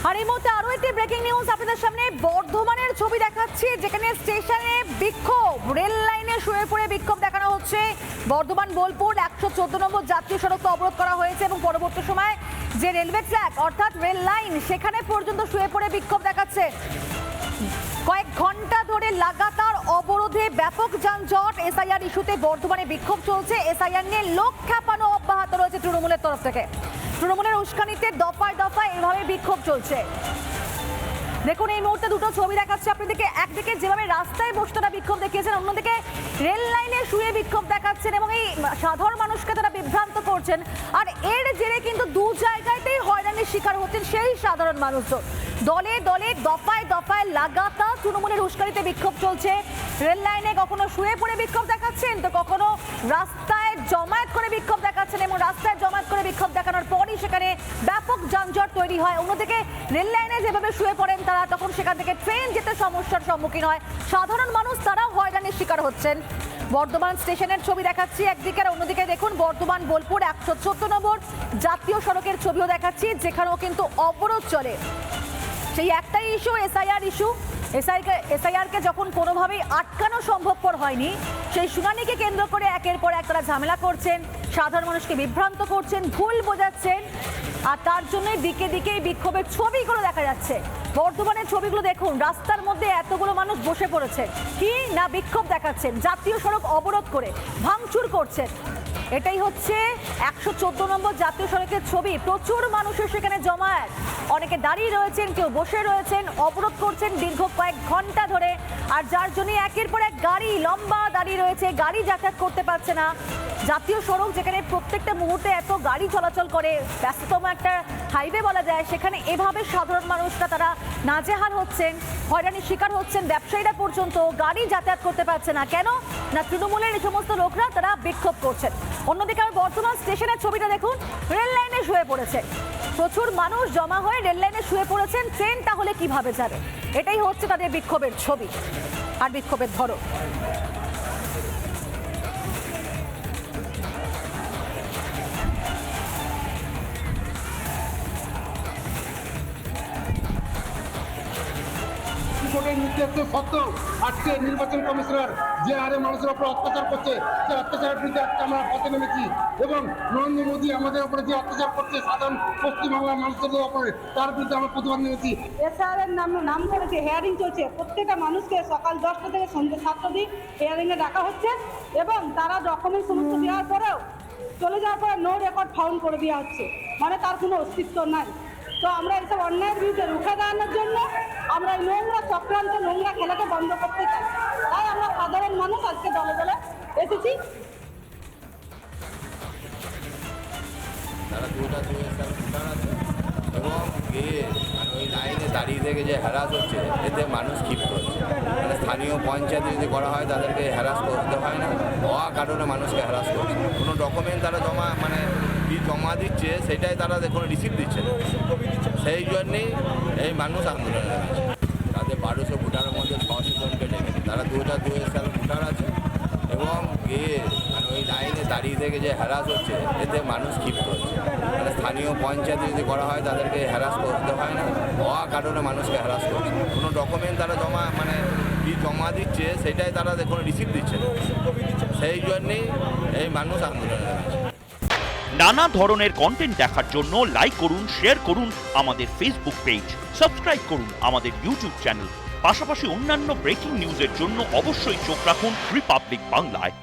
আর এই মুহূর্তে আরো একটি ব্রেকিং নিউজ আপনাদের সামনে বর্ধমানের ছবি দেখাচ্ছি, যেখানে স্টেশনে বিক্ষোভ, রেল লাইনে শুয়ে পড়ে বিক্ষোভ দেখানো হচ্ছে। বর্ধমান বোলপুর 114 নম্বর জাতীয় সড়ক অবরোধ করা হয়েছে এবং পরবর্তী সময় যে রেলওয়ে ট্র্যাক অর্থাৎ রেল লাইন সেখানে পর্যন্ত শুয়ে পড়ে বিক্ষোভ দেখাচ্ছে। কয়েক ঘন্টা ধরে লাগাতার অবরোধে ব্যাপক যানজট। এসআইআর ইস্যুতে বর্ধমানে বিক্ষোভ চলছে। এসআইআর নিয়ে লোক খেপানো অব্যাহত রয়েছে তৃণমূলের তরফ থেকে। তৃণমূলের উস্কানিতে দফায় দফায় এভাবে বিক্ষোভ চলছে। দেখুন এই মুহূর্তে দুটো ছবি দেখাচ্ছে আপনাদেরকে। একদিকে যেভাবে রাস্তায় বসে তারা বিক্ষোভ দেখিয়েছেন, অন্যদিকে রেল লাইনে শুয়ে বিক্ষোভ দেখাচ্ছেন এবং এই সাধারণ মানুষকে তারা বিভ্রান্ত করছেন। আর এর জেরে কিন্তু দু জায়গাতেই হয়রানির শিকার হচ্ছেন সেই সাধারণ মানুষজন। দলে দলে দফায় দফায় লাগাতার তৃণমূলের উস্কানিতে বিক্ষোভ চলছে। রেল লাইনে কখনো শুয়ে পড়ে বিক্ষোভ দেখাচ্ছেন, তো কখনো রাস্তায় জমায়েত করে বিক্ষোভ দেখাচ্ছেন এবং রাস্তায় জমায়েত করে বিক্ষোভ দেখানোর পরই সেখানে ব্যাপক যানজট তৈরি হয়। অন্যদিকে রেল লাইনে যেভাবে শুয়ে পড়েন তারা, তখন সেখান থেকে ট্রেন যেতে সমস্যার সম্মুখীন হয় সাধারণ মানুষ, তারাও হয়রানির শিকার হচ্ছেন। বর্ধমান স্টেশনের ছবি দেখাচ্ছি একদিকে, আর অন্যদিকে দেখুন বর্ধমান বোলপুর 114 নম্বর জাতীয় সড়কের ছবিও দেখাচ্ছি, যেখানেও কিন্তু অবরোধ চলে। সেই একটাই ইস্যু, এসআইআর ইস্যু। এসআইআরকে যখন কোনোভাবেই আটকানো সম্ভবপর হয়নি, সেই শুনানিকে কেন্দ্র করে একের পর এক তারা ঝামেলা করছেন, সাধারণ মানুষকে বিভ্রান্ত করছেন, ভুল বোঝাচ্ছেন। আর তার জন্য দিকে দিকে এই বিক্ষোভের ছবিগুলো দেখা যাচ্ছে। বর্ধমানের ছবিগুলো দেখুন, রাস্তার মধ্যে এতগুলো মানুষ বসে পড়েছে, কি না বিক্ষোভ দেখাচ্ছেন, জাতীয় সড়ক অবরোধ করে ভাঙচুর করছেন। এটাই হচ্ছে 114 নম্বর জাতীয় সড়কের ছবি। প্রচুর মানুষের সেখানে জমায়েত, অনেকে দাঁড়িয়ে রয়েছেন, কেউ বসে রয়েছেন, অবরোধ করছেন দীর্ঘ কয়েক ঘন্টা ধরে। আর যার জন্য একের পর এক গাড়ি লম্বা দাঁড়িয়ে রয়েছে, গাড়ি যাতায়াত করতে পারছে না। জাতীয় সড়ক যেখানে প্রত্যেকটা মুহূর্তে এত গাড়ি চলাচল করে, ব্যস্ততম একটা হাইওয়ে বলা যায়, সেখানে এভাবে সাধারণ মানুষরা তারা নাজেহাল হচ্ছেন, হয়রানির শিকার হচ্ছেন। ব্যবসায়ীরা পর্যন্ত গাড়ি যাতায়াত করতে পারছে না। কেন না তৃণমূলের এই সমস্ত লোকরা তারা বিক্ষোভ করছেন। অন্যদিকে বর্তমান স্টেশনের ছবিটা দেখুন, রেল লাইনে শুয়ে পড়েছে, প্রচুর মানুষ জমা হয়ে রেল লাইনে শুয়ে পড়েছেন। ট্রেন তাহলে কিভাবে যাবে, এটাই হচ্ছে তাদের বিক্ষোভের ছবি আর বিক্ষোভের ধরন। নির্দেশ সত্ত্বেও আজকে নির্বাচন কমিশনার যে হারে মানুষের উপর অত্যাচার করছে, সে অত্যাচারের বিরুদ্ধে আজকে আমরা পথে নেমেছি এবং নরেন্দ্র মোদী আমাদের উপরে যে অত্যাচার করছে সাধারণ পশ্চিমবাংলার মানুষদের উপরে, তার বিরুদ্ধে আমরা প্রতিবাদ নিয়েছি। এসআর এর নাম করেছে, হেয়ারিং চলছে। প্রত্যেকটা মানুষকে সকাল 10টা থেকে সন্ধ্যে 7টা দিন হেয়ারিংয়ে ডাকা হচ্ছে এবং তারা ডকুমেন্ট সমস্ত দেওয়ার পরেও চলে যাওয়ার পরে নো রেকর্ড ফাউন্ড করে দেওয়া হচ্ছে, মানে তার কোনো অস্তিত্ব নাই। তো আমরা এইসব অন্যায়ের বিরুদ্ধে রুখে দাঁড়ানোর জন্য আমরা এই নোংরা চক্রান্ত, নোংরা খেলাকে বন্ধ করতে চাই। তাই আমরা সাধারণ মানুষ আজকে দলে দলে এসেছি। তারা দুটা ভোটার আছে এবং গিয়ে মানে ওই লাইনে দাঁড়িয়ে থেকে যে হ্যারাস হচ্ছে, এতে মানুষ ক্ষিপ্ত হচ্ছে। মানে স্থানীয় পঞ্চায়েতে যদি করা হয় তাদেরকে হ্যারাস করতে হয় না, কারণে মানুষকে হ্যারাস করছে। কোনো ডকুমেন্ট তারা জমা দিচ্ছে, সেটাই তারা কোনো রিসিপ্ট দিচ্ছে না। সেই জন্যেই এই মানুষ আন্দোলনে নেমেছে। তাদের 1200 ভোটারের মধ্যে 600 জনকে ডেকেছে। তারা 2002 সাল ভোটার আছে এবং গিয়ে মানে ওই লাইনে দাঁড়িয়ে থেকে যে হ্যারাস হচ্ছে, এতে মানুষ ক্ষিপ্ত হচ্ছে। মানে স্থানীয় পঞ্চায়েতে যদি করা হয় তাদেরকে হ্যারাস করতে হয় না, কারণে মানুষকে হ্যারাস করছে। কোনো ডকুমেন্ট তারা জমা দিচ্ছে, সেটাই তারা কোনো রিসিপ্ট দিচ্ছে না। সেই জন্যেই এই মানুষ আন্দোলনে নেমেছে। নানা ধরনের কন্টেন্ট দেখার জন্য লাইক করুন, শেয়ার করুন আমাদের ফেসবুক পেজ, সাবস্ক্রাইব করুন আমাদের ইউটিউব চ্যানেল। পাশাপাশি অন্যান্য ব্রেকিং নিউজের জন্য অবশ্যই চোখ রাখুন রিপাবলিক বাংলায়।